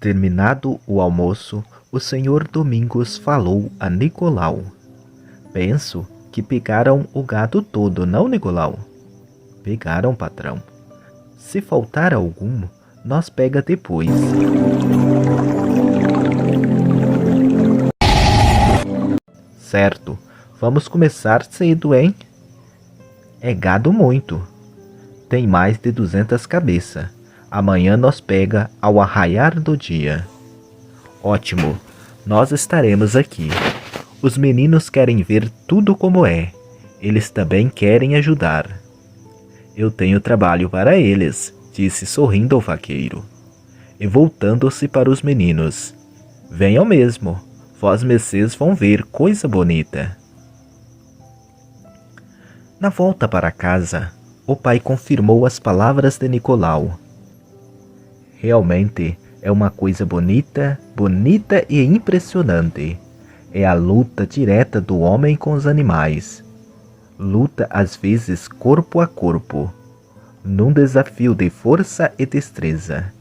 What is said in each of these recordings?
Terminado o almoço, o senhor Domingos falou a Nicolau. Penso que pegaram o gado todo, não, Nicolau? Pegaram, patrão. Se faltar algum, nós pega depois. Certo, vamos começar cedo, hein? É gado muito. Tem mais de 200 cabeças. Amanhã nós pega ao arraiar do dia. Ótimo, nós estaremos aqui. Os meninos querem ver tudo como é. Eles também querem ajudar. Eu tenho trabalho para eles, disse sorrindo o vaqueiro. E voltando-se para os meninos. Venham mesmo, vós mercês vão ver coisa bonita. Na volta para casa, o pai confirmou as palavras de Nicolau. Realmente é uma coisa bonita, bonita e impressionante. É a luta direta do homem com os animais. Luta às vezes corpo a corpo, num desafio de força e destreza,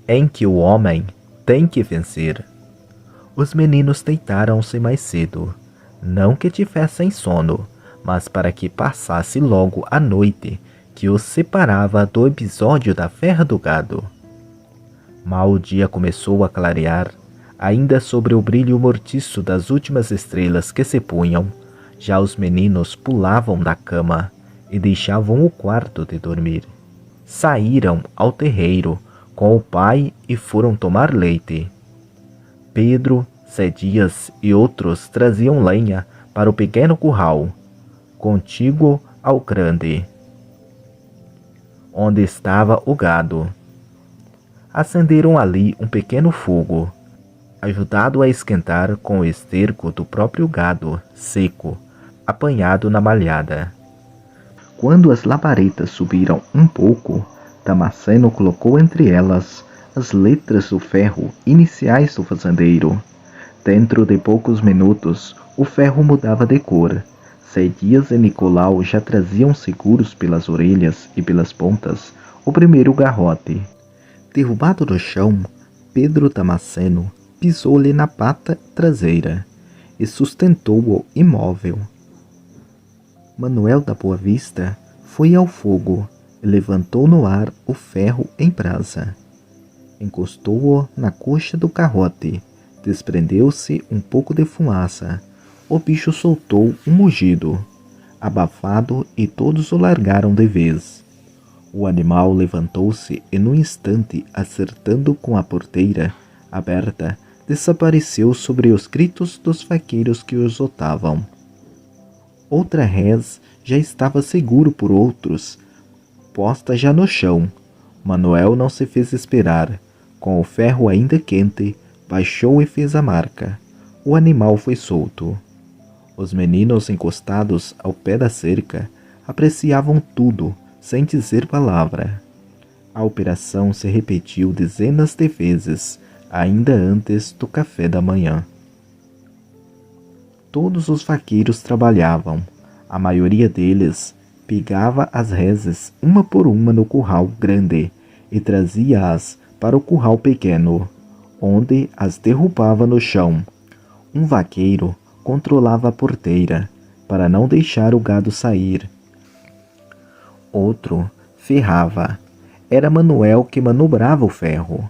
em que o homem tem que vencer. Os meninos deitaram-se mais cedo, não que tivessem sono, mas para que passasse logo a noite que os separava do episódio da ferra do gado. Mal o dia começou a clarear, ainda sobre o brilho mortiço das últimas estrelas que se punham, já os meninos pulavam da cama e deixavam o quarto de dormir. Saíram ao terreiro com o pai e foram tomar leite. Pedro, Zé Dias e outros traziam lenha para o pequeno curral, contíguo ao grande, onde estava o gado. Acenderam ali um pequeno fogo, ajudado a esquentar com o esterco do próprio gado seco, apanhado na malhada. Quando as labaredas subiram um pouco, Damasceno colocou entre elas as letras do ferro iniciais do fazendeiro. Dentro de poucos minutos, o ferro mudava de cor. Zé Dias e Nicolau já traziam seguros pelas orelhas e pelas pontas o primeiro garrote. Derrubado do chão, Pedro Damasceno pisou-lhe na pata traseira e sustentou-o imóvel. Manuel da Boa Vista foi ao fogo e levantou no ar o ferro em brasa. Encostou-o na coxa do garrote, desprendeu-se um pouco de fumaça. O bicho soltou um mugido, abafado, e todos o largaram de vez. O animal levantou-se e, num instante, acertando com a porteira aberta, desapareceu sobre os gritos dos vaqueiros que os otavam. Outra res já estava seguro por outros, posta já no chão. Manuel não se fez esperar. Com o ferro ainda quente, baixou e fez a marca. O animal foi solto. Os meninos encostados ao pé da cerca apreciavam tudo, sem dizer palavra. A operação se repetiu dezenas de vezes, ainda antes do café da manhã. Todos os vaqueiros trabalhavam. A maioria deles pegava as reses uma por uma no curral grande e trazia-as para o curral pequeno, onde as derrubava no chão. Um vaqueiro controlava a porteira para não deixar o gado sair. Outro ferrava. Era Manuel que manobrava o ferro.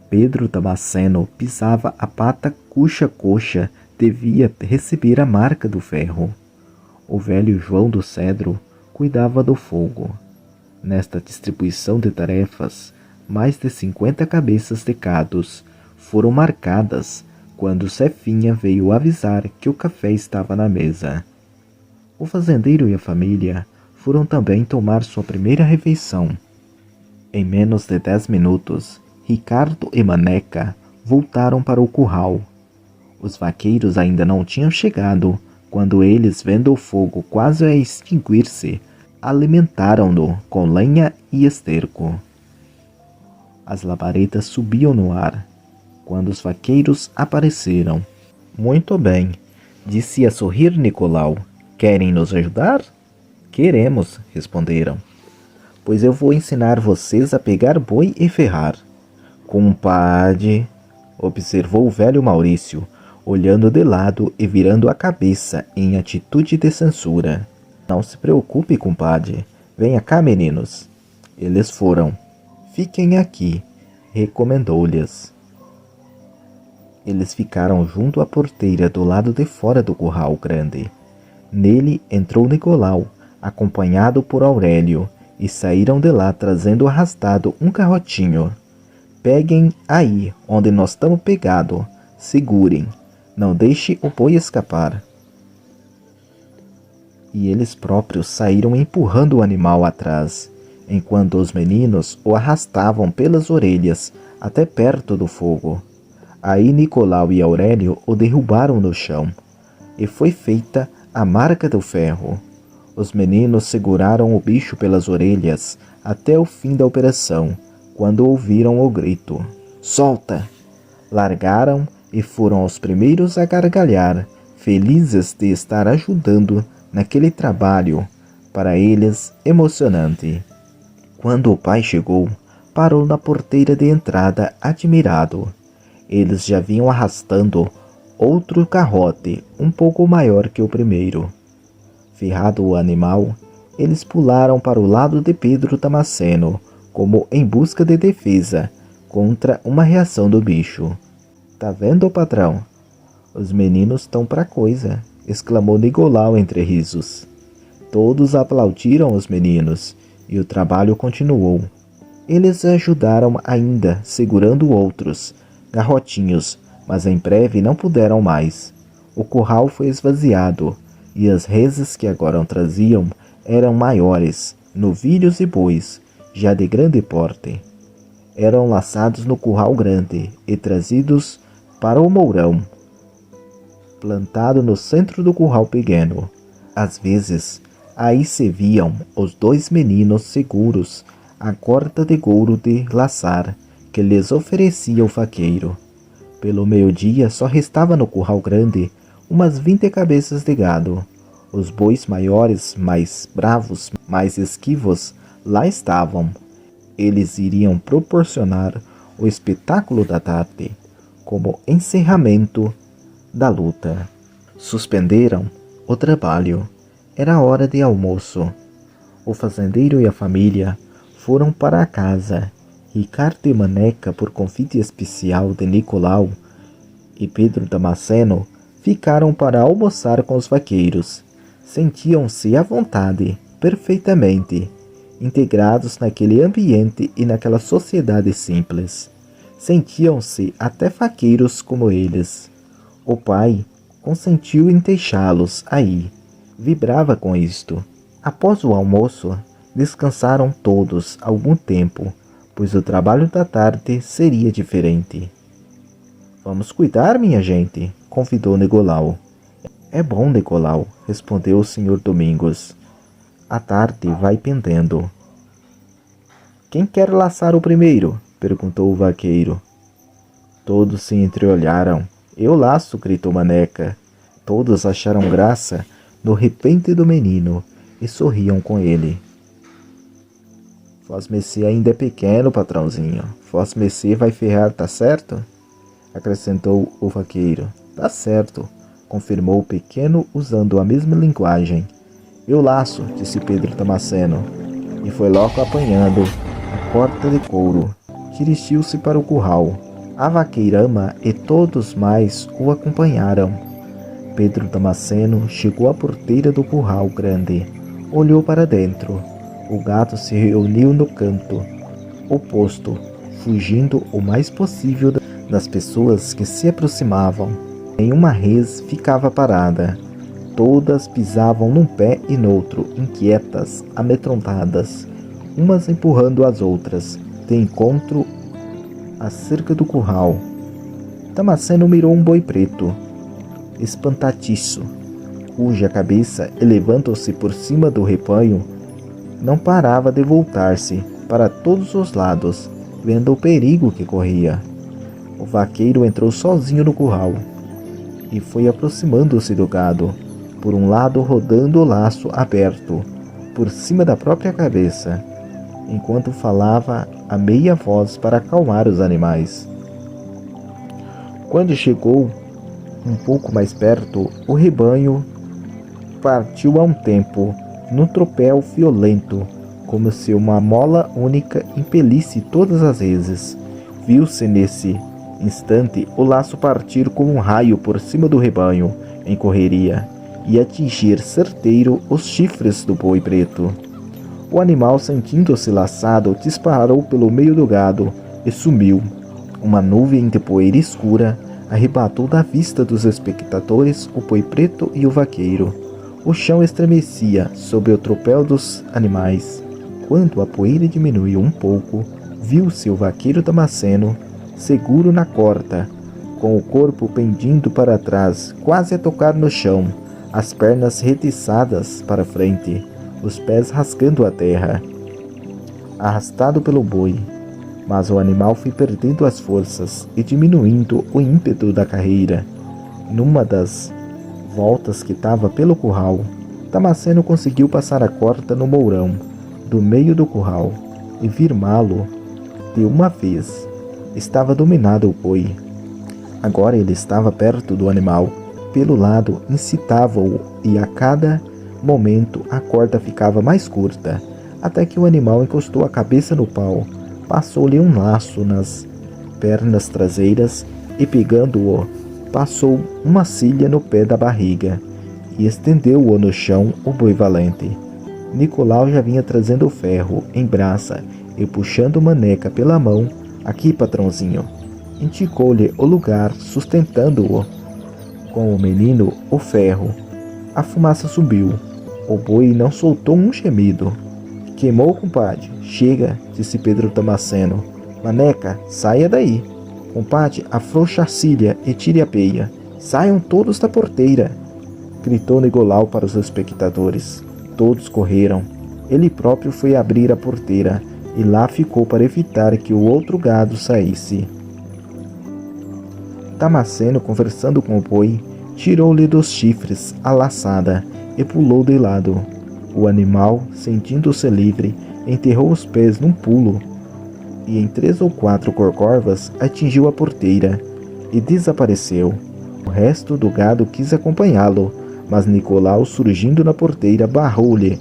Pedro Damasceno pisava a pata cuja coxa devia receber a marca do ferro. O velho João do Cedro cuidava do fogo. Nesta distribuição de tarefas, mais de 50 cabeças de gados foram marcadas quando Cefinha veio avisar que o café estava na mesa. O fazendeiro e a família foram também tomar sua primeira refeição. Em menos de 10 minutos, Ricardo e Maneca voltaram para o curral. Os vaqueiros ainda não tinham chegado, quando eles, vendo o fogo quase a extinguir-se, alimentaram-no com lenha e esterco. As labaredas subiam no ar, quando os vaqueiros apareceram. Muito bem, disse a sorrir Nicolau. Querem nos ajudar? Queremos, responderam. Pois eu vou ensinar vocês a pegar boi e ferrar. Compadre, observou o velho Maurício, olhando de lado e virando a cabeça em atitude de censura. Não se preocupe, compadre. Venha cá, meninos. Eles foram. Fiquem aqui, recomendou-lhes. Eles ficaram junto à porteira do lado de fora do curral grande. Nele entrou Nicolau, acompanhado por Aurélio, e saíram de lá trazendo arrastado um garrotinho. Peguem aí, onde nós estamos pegados. Segurem. Não deixe o boi escapar. E eles próprios saíram empurrando o animal atrás, enquanto os meninos o arrastavam pelas orelhas até perto do fogo. Aí Nicolau e Aurélio o derrubaram no chão, e foi feita a marca do ferro. Os meninos seguraram o bicho pelas orelhas até o fim da operação, quando ouviram o grito: "Solta!" Largaram e foram os primeiros a gargalhar, felizes de estar ajudando naquele trabalho, para eles emocionante. Quando o pai chegou, parou na porteira de entrada admirado. Eles já vinham arrastando outro garrote um pouco maior que o primeiro. Ferrado o animal, eles pularam para o lado de Pedro Damasceno, como em busca de defesa contra uma reação do bicho. "Tá vendo, patrão? Os meninos estão pra coisa", exclamou Nicolau entre risos. Todos aplaudiram os meninos e o trabalho continuou. Eles ajudaram ainda, segurando outros garrotinhos, mas em breve não puderam mais. O curral foi esvaziado e as reses que agora traziam eram maiores, novilhos e bois, já de grande porte. Eram laçados no curral grande e trazidos para o mourão, plantado no centro do curral pequeno. Às vezes, aí se viam os dois meninos seguros à corda de couro de laçar que lhes oferecia o vaqueiro. Pelo meio-dia só restava no curral grande umas 20 cabeças de gado. Os bois maiores, mais bravos, mais esquivos, lá estavam. Eles iriam proporcionar o espetáculo da tarde, como encerramento da luta. Suspenderam o trabalho. Era hora de almoço. O fazendeiro e a família foram para a casa. Ricardo e Maneca, por convite especial de Nicolau e Pedro Damasceno, ficaram para almoçar com os vaqueiros. Sentiam-se à vontade, perfeitamente, integrados naquele ambiente e naquela sociedade simples. Sentiam-se até vaqueiros como eles. O pai consentiu em deixá-los aí. Vibrava com isto. Após o almoço, descansaram todos algum tempo, pois o trabalho da tarde seria diferente. "Vamos cuidar, minha gente", convidou Nicolau. "É bom, Nicolau", respondeu o senhor Domingos. "A tarde vai pendendo." "Quem quer laçar o primeiro?", perguntou o vaqueiro. Todos se entreolharam. "Eu laço", gritou Maneca. Todos acharam graça no repente do menino e sorriam com ele. "Vosmecê ainda é pequeno, patrãozinho. Vosmecê vai ferrar, tá certo?", acrescentou o vaqueiro. "Tá certo", confirmou o pequeno usando a mesma linguagem. "Eu laço", disse Pedro Damasceno, e foi logo apanhando a corda de couro. Dirigiu-se para o curral. A vaqueirama e todos mais o acompanharam. Pedro Damasceno chegou à porteira do curral grande. Olhou para dentro. O gado se reuniu no canto oposto, fugindo o mais possível das pessoas que se aproximavam. Nenhuma res ficava parada. Todas pisavam num pé e noutro, inquietas, amedrontadas, umas empurrando as outras, de encontro à cerca do curral. Damasceno mirou um boi preto, espantatiço, cuja cabeça, elevando-se por cima do rebanho, não parava de voltar-se para todos os lados, vendo o perigo que corria. O vaqueiro entrou sozinho no curral e foi aproximando-se do gado, por um lado rodando o laço aberto por cima da própria cabeça, enquanto falava a meia voz para acalmar os animais. Quando chegou um pouco mais perto, o rebanho partiu a um tempo, num tropel violento, como se uma mola única impelisse todas as vezes. Viu-se nesse instante o laço partir como um raio por cima do rebanho, em correria, e atingir certeiro os chifres do boi preto. O animal, sentindo-se laçado, disparou pelo meio do gado e sumiu. Uma nuvem de poeira escura arrebatou da vista dos espectadores o boi preto e o vaqueiro. O chão estremecia sob o tropel dos animais. Quando a poeira diminuiu um pouco, viu-se o vaqueiro Damasceno, seguro na corda, com o corpo pendindo para trás, quase a tocar no chão, as pernas retiçadas para frente, os pés rasgando a terra, arrastado pelo boi. Mas o animal foi perdendo as forças e diminuindo o ímpeto da carreira. Numa das voltas que dava pelo curral, Damasceno conseguiu passar a corda no mourão do meio do curral e firmá-lo de uma vez. Estava dominado o boi. Agora ele estava perto do animal. Pelo lado, incitava-o, e a cada momento a corda ficava mais curta, até que o animal encostou a cabeça no pau. Passou-lhe um laço nas pernas traseiras e, pegando-o, passou uma cilha no pé da barriga e estendeu-o no chão o boi valente. Nicolau já vinha trazendo o ferro em braça e puxando Maneca pela mão. Aqui, patrãozinho. Indicou-lhe o lugar, sustentando-o com o menino o ferro. A fumaça subiu. O boi não soltou um gemido. Queimou, compadre. Chega, disse Pedro Damasceno. Maneca, saia daí. Compadre, afrouxa a cilha e tire a peia. Saiam todos da porteira, gritou Nicolau para os espectadores. Todos correram. Ele próprio foi abrir a porteira e lá ficou para evitar que o outro gado saísse. Damasceno, conversando com o boi, tirou-lhe dos chifres a laçada e pulou de lado. O animal, sentindo-se livre, enterrou os pés num pulo e em 3 ou 4 corcovas atingiu a porteira e desapareceu. O resto do gado quis acompanhá-lo, mas Nicolau, surgindo na porteira, barrou-lhe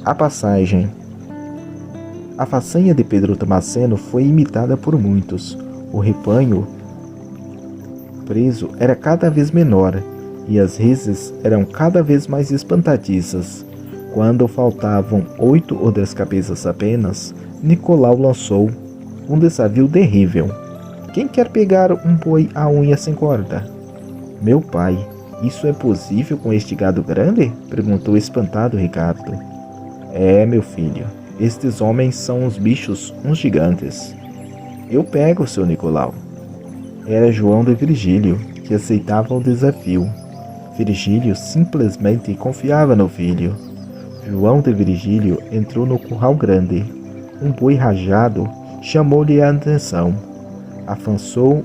a passagem. A façanha de Pedro Damasceno foi imitada por muitos. O rebanho preso era cada vez menor e as reses eram cada vez mais espantadiças. Quando faltavam 8 ou 10 cabeças apenas, Nicolau lançou um desafio terrível. Quem quer pegar um boi à unha sem corda? Meu pai, isso é possível com este gado grande? Perguntou espantado Ricardo. É, meu filho, estes homens são uns bichos, uns gigantes. Eu pego, seu Nicolau. Era João de Virgílio, que aceitava o desafio. Virgílio simplesmente confiava no filho. João de Virgílio entrou no curral grande. Um boi rajado chamou-lhe a atenção. Avançou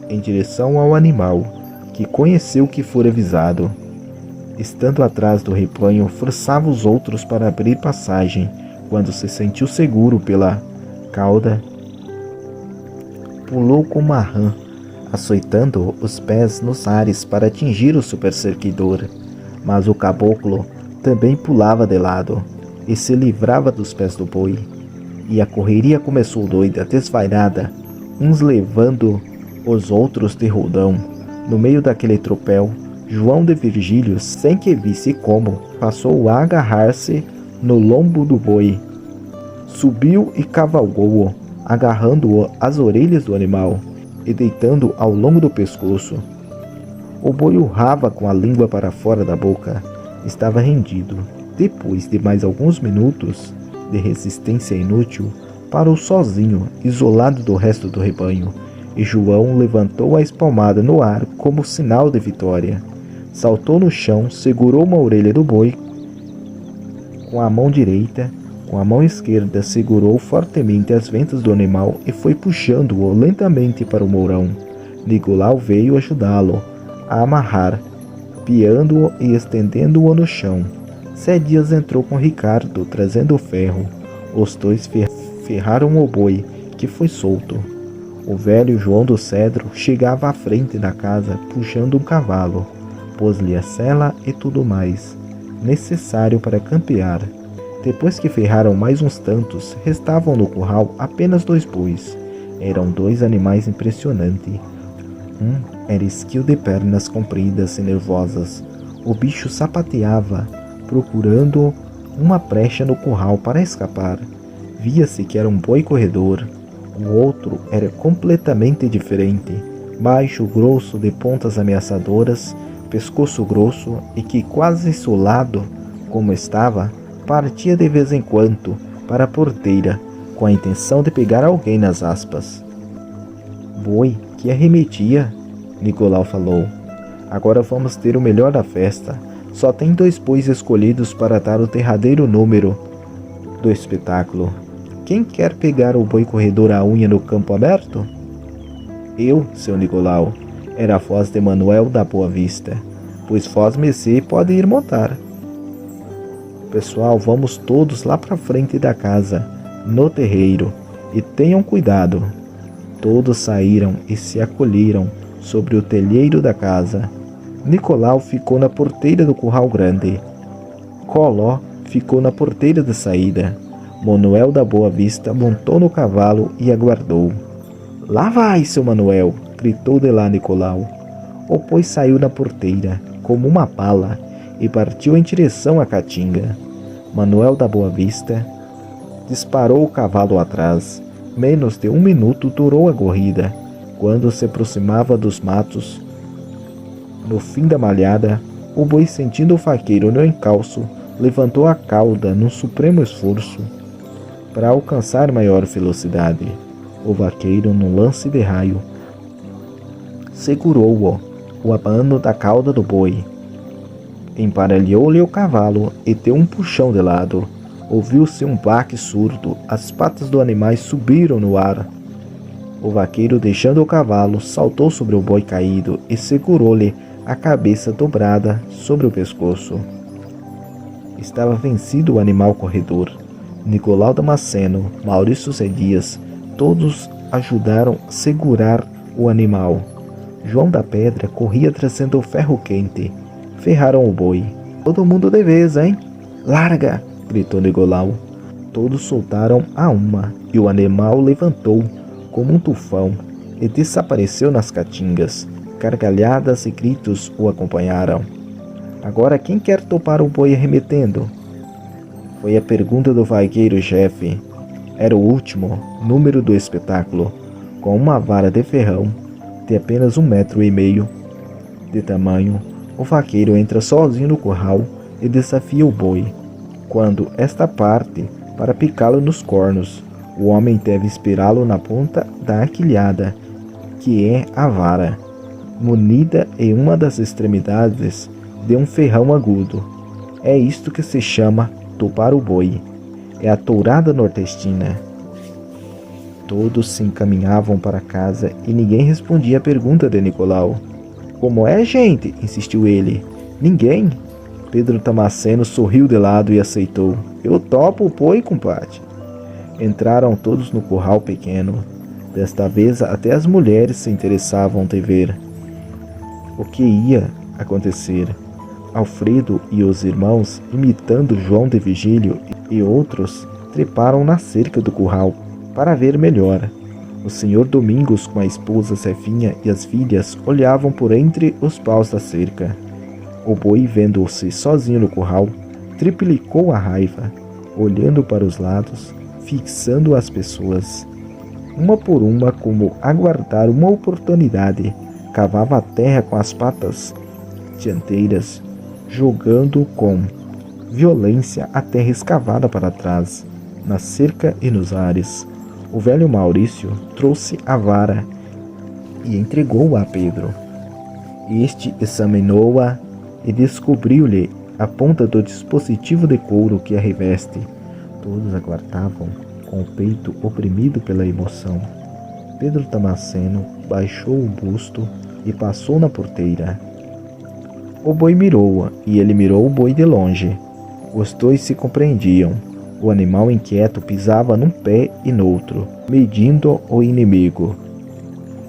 em direção ao animal, que conheceu que fora avisado. Estando atrás do rebanho, forçava os outros para abrir passagem. Quando se sentiu seguro pela cauda, pulou com uma rã, açoitando os pés nos ares para atingir o seu perseguidor. Mas o caboclo também pulava de lado e se livrava dos pés do boi. E a correria começou doida, desvairada, uns levando os outros de roldão. No meio daquele tropel, João de Virgílio, sem que visse como, passou a agarrar-se no lombo do boi. Subiu e cavalgou-o, agarrando-o às orelhas do animal e deitando ao longo do pescoço. O boi urrava com a língua para fora da boca. Estava rendido. Depois de mais alguns minutos de resistência inútil, parou sozinho, isolado do resto do rebanho, e João levantou a espalmada no ar como sinal de vitória. Saltou no chão, segurou uma orelha do boi com a mão direita, com a mão esquerda segurou fortemente as ventas do animal e foi puxando-o lentamente para o mourão. Nicolau veio ajudá-lo a amarrar, piando-o e estendendo-o no chão. Zé Dias entrou com Ricardo, trazendo o ferro. Os dois ferraram o boi, que foi solto. O velho João do Cedro chegava à frente da casa puxando um cavalo, pôs-lhe a sela e tudo mais necessário para campear. Depois que ferraram mais uns tantos, restavam no curral apenas 2 bois. Eram 2 animais impressionantes. Um era esguio de pernas compridas e nervosas. O bicho sapateava, procurando uma brecha no curral para escapar. Via-se que era um boi corredor. O outro era completamente diferente. Baixo, grosso, de pontas ameaçadoras, pescoço grosso e que, quase solado como estava, partia de vez em quando para a porteira, com a intenção de pegar alguém nas aspas. Boi que arremetia, Nicolau falou. Agora vamos ter o melhor da festa. Só tem 2 bois escolhidos para dar o derradeiro número do espetáculo. Quem quer pegar o boi corredor à unha no campo aberto? Eu, seu Nicolau, era a voz de Manuel da Boa Vista, pois vós, Messê, pode ir montar. Pessoal, vamos todos lá para frente da casa, no terreiro, e tenham cuidado. Todos saíram e se acolheram sobre o telheiro da casa. Nicolau ficou na porteira do curral grande. Coló ficou na porteira de saída. Manuel da Boa Vista montou no cavalo e aguardou. Lá vai, seu Manuel! Gritou de lá Nicolau. O boi saiu na porteira, como uma bala, e partiu em direção à caatinga. Manuel da Boa Vista disparou o cavalo atrás. Menos de 1 minuto durou a corrida. Quando se aproximava dos matos, no fim da malhada, o boi, sentindo o vaqueiro no encalço, levantou a cauda num supremo esforço para alcançar maior velocidade. O vaqueiro, num lance de raio, segurou-o, o abano da cauda do boi. Emparelhou-lhe o cavalo e deu um puxão de lado. Ouviu-se um baque surdo, as patas do animal subiram no ar. O vaqueiro, deixando o cavalo, saltou sobre o boi caído e segurou-lhe a cabeça dobrada sobre o pescoço. Estava vencido o animal corredor. Nicolau Damasceno, Maurício Zé Dias, todos ajudaram a segurar o animal. João da Pedra corria trazendo o ferro quente. Ferraram o boi. Todo mundo de vez, hein? Larga! Gritou Nicolau. Todos soltaram a uma e o animal levantou como um tufão e desapareceu nas caatingas. Gargalhadas e gritos o acompanharam. Agora quem quer topar o boi arremetendo? Foi a pergunta do vaqueiro-chefe. Era o último número do espetáculo, com uma vara de ferrão de apenas 1,5 metro de tamanho. O vaqueiro entra sozinho no curral e desafia o boi. Quando esta parte para picá-lo nos cornos, o homem deve esperá-lo na ponta da aquilhada, que é a vara, munida em uma das extremidades de um ferrão agudo. É isto que se chama topar o boi. É a tourada nordestina. Todos se encaminhavam para casa e ninguém respondia à pergunta de Nicolau. Como é, gente? Insistiu ele. Ninguém. Pedro Damasceno sorriu de lado e aceitou. Eu topo o boi, compadre. Entraram todos no curral pequeno. Desta vez até as mulheres se interessavam de ver o que ia acontecer. Alfredo e os irmãos, imitando João de Vigílio e outros, treparam na cerca do curral para ver melhor. O senhor Domingos, com a esposa Zefinha e as filhas, olhavam por entre os paus da cerca. O boi, vendo-se sozinho no curral, triplicou a raiva, olhando para os lados, fixando as pessoas. Uma por uma, como aguardar uma oportunidade, cavava a terra com as patas dianteiras, jogando com violência a terra escavada para trás, na cerca e nos ares. O velho Maurício trouxe a vara e entregou-a a Pedro. Este examinou-a e descobriu-lhe a ponta do dispositivo de couro que a reveste. Todos aguardavam, com o peito oprimido pela emoção. Pedro Damasceno baixou o busto e passou na porteira. O boi mirou-a e ele mirou o boi de longe. Os dois se compreendiam. O animal inquieto pisava num pé e noutro, medindo o inimigo.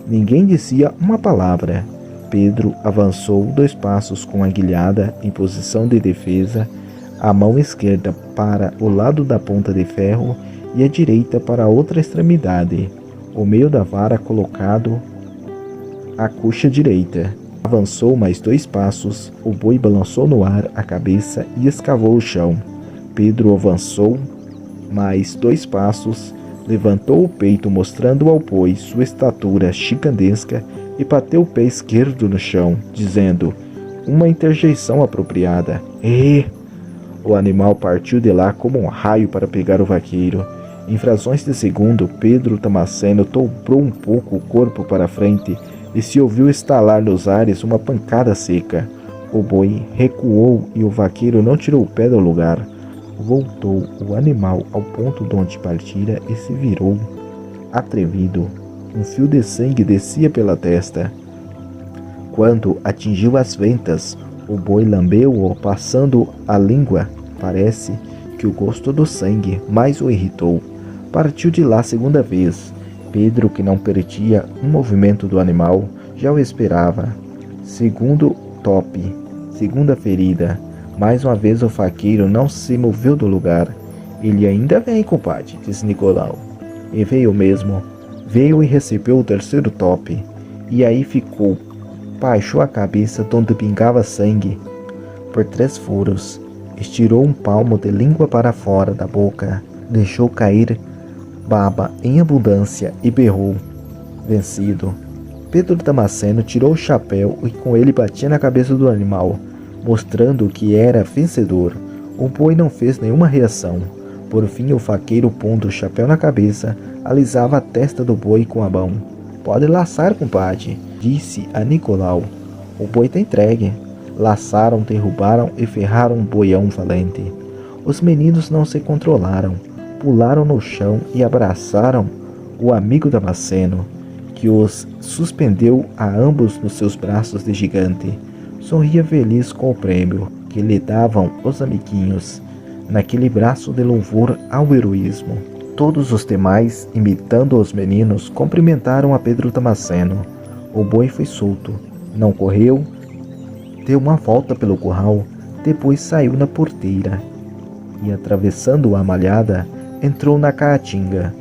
Ninguém dizia uma palavra. Pedro avançou 2 passos com a guilhada em posição de defesa, a mão esquerda para o lado da ponta de ferro e a direita para a outra extremidade, o meio da vara colocado à coxa direita. Avançou mais 2 passos, o boi balançou no ar a cabeça e escavou o chão. Pedro avançou mais 2 passos, levantou o peito mostrando ao boi sua estatura gigantesca e bateu o pé esquerdo no chão, dizendo uma interjeição apropriada. O animal partiu de lá como um raio para pegar o vaqueiro. Em frações de segundo, Pedro Damasceno dobrou um pouco o corpo para frente e se ouviu estalar nos ares uma pancada seca. O boi recuou e o vaqueiro não tirou o pé do lugar. Voltou o animal ao ponto de onde partira e se virou. Atrevido, um fio de sangue descia pela testa. Quando atingiu as ventas, o boi lambeu-o passando a língua. Parece que o gosto do sangue mais o irritou. Partiu de lá 2ª vez. Pedro, que não perdia um movimento do animal, já o esperava. Segundo tope, 2ª ferida. Mais uma vez o vaqueiro não se moveu do lugar. Ele ainda vem, compadre, disse Nicolau. E veio mesmo. Veio e recebeu o 3º tope. E aí ficou. Baixou a cabeça onde pingava sangue por 3 furos. Estirou um palmo de língua para fora da boca. Deixou cair baba em abundância e berrou. Vencido. Pedro Damasceno tirou o chapéu e com ele batia na cabeça do animal, mostrando que era vencedor. O boi não fez nenhuma reação. Por fim, o vaqueiro, pondo o chapéu na cabeça, alisava a testa do boi com a mão. Pode laçar, compadre, disse a Nicolau. O boi tá entregue. Laçaram, derrubaram e ferraram um boião valente. Os meninos não se controlaram. Pularam no chão e abraçaram o amigo Damasceno, que os suspendeu a ambos nos seus braços de gigante. Sorria feliz com o prêmio que lhe davam os amiguinhos, naquele braço de louvor ao heroísmo. Todos os demais, imitando os meninos, cumprimentaram a Pedro Damasceno. O boi foi solto, não correu, deu uma volta pelo curral, depois saiu na porteira e, atravessando a malhada, entrou na caatinga.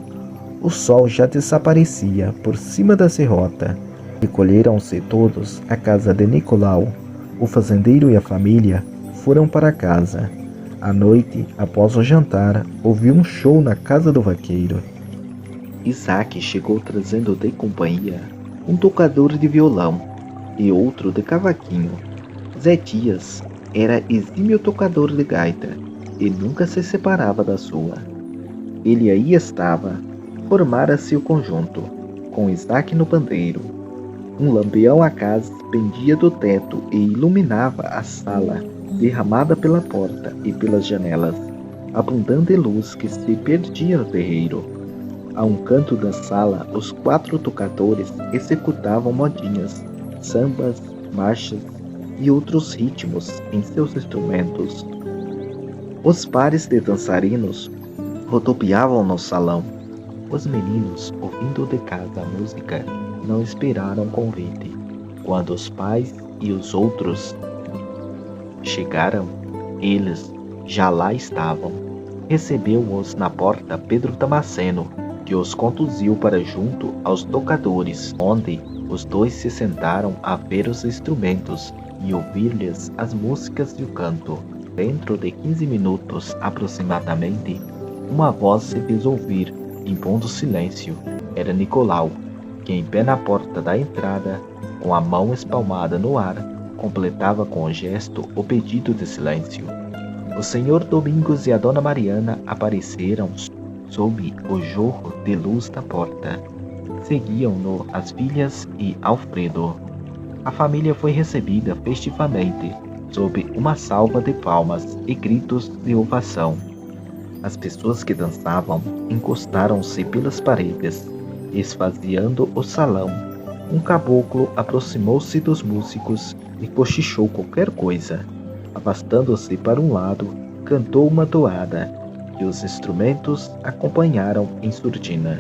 O sol já desaparecia por cima da serrota. Recolheram-se todos à casa de Nicolau. O fazendeiro e a família foram para casa. À noite, após o jantar, houve um show na casa do vaqueiro. Isaac chegou trazendo de companhia um tocador de violão e outro de cavaquinho. Zé Dias era exímio tocador de gaita e nunca se separava da sua. Ele aí estava. Formara-se o conjunto, com Isaac no pandeiro. Um lampião a casa pendia do teto e iluminava a sala, derramada pela porta e pelas janelas, abundante luz que se perdia no terreiro. A um canto da sala, os 4 tocadores executavam modinhas, sambas, marchas e outros ritmos em seus instrumentos. Os pares de dançarinos rodopiavam no salão. Os meninos, ouvindo de casa a música, não esperaram convite. Quando os pais e os outros chegaram, eles já lá estavam. Recebeu-os na porta Pedro Damasceno, que os conduziu para junto aos tocadores, onde os dois se sentaram a ver os instrumentos e ouvir-lhes as músicas e o canto. Dentro de 15 minutos aproximadamente, uma voz se fez ouvir, impondo silêncio. Era Nicolau, que em pé na porta da entrada, com a mão espalmada no ar, completava com o gesto o pedido de silêncio. O senhor Domingos e a dona Mariana apareceram sob o jorro de luz da porta. Seguiam-no as filhas e Alfredo. A família foi recebida festivamente, sob uma salva de palmas e gritos de ovação. As pessoas que dançavam encostaram-se pelas paredes, esvaziando o salão. Um caboclo aproximou-se dos músicos e cochichou qualquer coisa. Afastando-se para um lado, cantou uma toada, e os instrumentos acompanharam em surdina.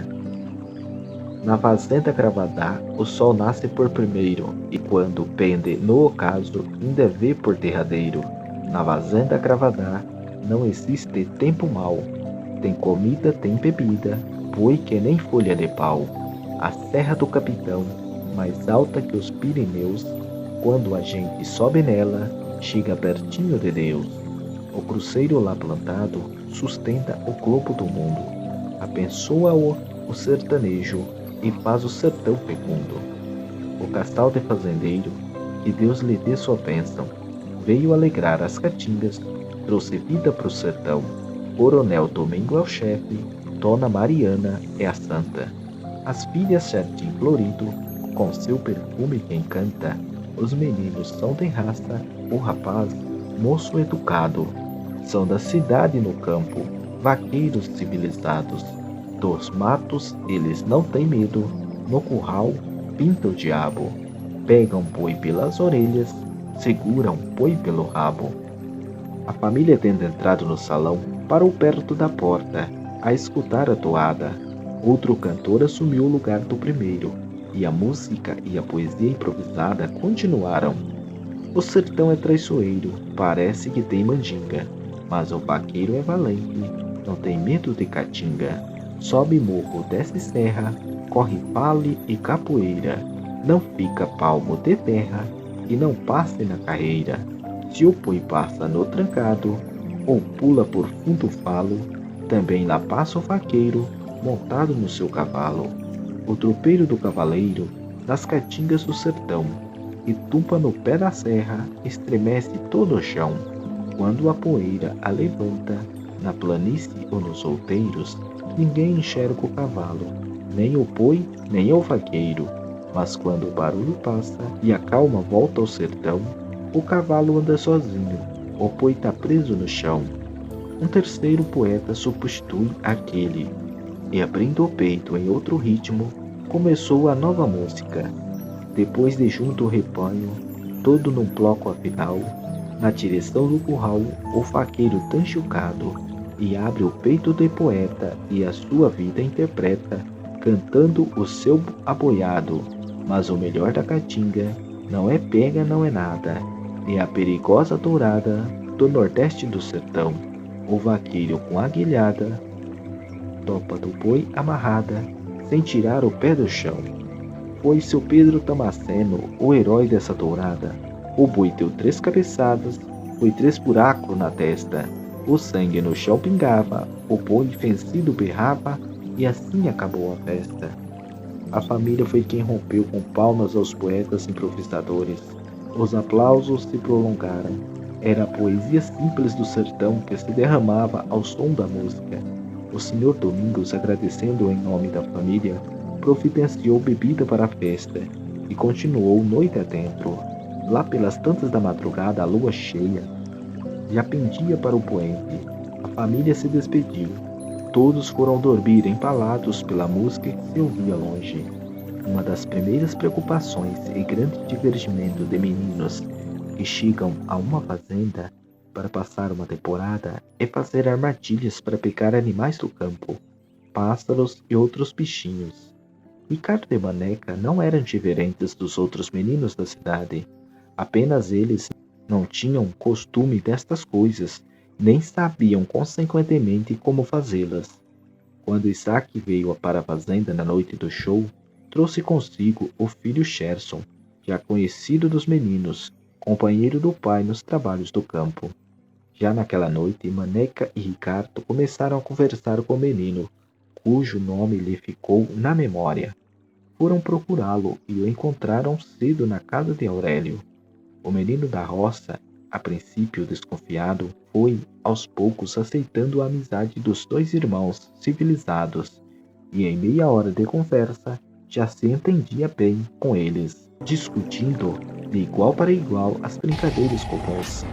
Na fazenda Cravadá, o sol nasce por primeiro, e quando pende no ocaso, ainda vê por derradeiro. Na fazenda Cravadá, não existe tempo mau. Tem comida, tem bebida, boi que nem folha de pau. A Serra do Capitão, mais alta que os Pirineus, quando a gente sobe nela, chega pertinho de Deus. O cruzeiro lá plantado sustenta o globo do mundo. Abençoa-o o sertanejo e faz o sertão fecundo. O castal de fazendeiro, que Deus lhe dê sua bênção, veio alegrar as caatingas, trouxe vida pro sertão. Coronel Domingo é o chefe, Dona Mariana é a santa. As filhas Jardim Florido, com seu perfume que encanta. Os meninos são de raça, o rapaz, moço educado. São da cidade no campo, vaqueiros civilizados. Dos matos eles não têm medo, no curral pinta o diabo. Pegam boi pelas orelhas, seguram boi pelo rabo. A família, tendo entrado no salão, parou perto da porta, a escutar a toada. Outro cantor assumiu o lugar do primeiro, e a música e a poesia improvisada continuaram. O sertão é traiçoeiro, parece que tem mandinga, mas o vaqueiro é valente, não tem medo de caatinga. Sobe morro, desce serra, corre vale e capoeira, não fica palmo de terra e não passe na carreira. Se o boi passa no trancado, ou pula por fundo falo, também lá passa o vaqueiro, montado no seu cavalo. O tropeiro do cavaleiro, nas caatingas do sertão, e tumpa no pé da serra, estremece todo o chão. Quando a poeira a levanta, na planície ou nos outeiros, ninguém enxerga o cavalo, nem o boi, nem o vaqueiro. Mas quando o barulho passa e a calma volta ao sertão, o cavalo anda sozinho, o boi tá preso no chão. Um terceiro poeta substitui aquele, e abrindo o peito em outro ritmo, começou a nova música. Depois de junto o rebanho, todo num bloco afinal, na direção do curral, o vaqueiro tão chocado, e abre o peito do poeta e a sua vida interpreta, cantando o seu aboiado. Mas o melhor da caatinga não é pega, não é nada, é a perigosa dourada do nordeste do sertão. O vaqueiro com a guilhada, topa do boi amarrada, sem tirar o pé do chão. Foi seu Pedro Damasceno, o herói dessa dourada. O boi deu 3 cabeçadas, foi 3 buracos na testa. O sangue no chão pingava, o boi vencido berrava, e assim acabou a festa. A família foi quem rompeu com palmas aos poetas improvisadores. Os aplausos se prolongaram. Era a poesia simples do sertão que se derramava ao som da música. O Sr. Domingos, agradecendo em nome da família, providenciou bebida para a festa e continuou noite adentro. Lá pelas tantas da madrugada, a lua cheia já pendia para o poente. A família se despediu. Todos foram dormir empalados pela música que se ouvia longe. Uma das primeiras preocupações e grande divertimento de meninos que chegam a uma fazenda para passar uma temporada é fazer armadilhas para pegar animais do campo, pássaros e outros bichinhos. Ricardo e Maneca não eram diferentes dos outros meninos da cidade, apenas eles não tinham costume destas coisas, nem sabiam consequentemente como fazê-las. Quando Isaac veio para a fazenda na noite do show, trouxe consigo o filho Gerson, já conhecido dos meninos, companheiro do pai nos trabalhos do campo. Já naquela noite, Maneca e Ricardo começaram a conversar com o menino, cujo nome lhe ficou na memória. Foram procurá-lo e o encontraram cedo na casa de Aurélio. O menino da roça, a princípio desconfiado, foi, aos poucos, aceitando a amizade dos 2 irmãos civilizados, e em meia hora de conversa já se entendia bem com eles, discutindo de igual para igual as brincadeiras comuns.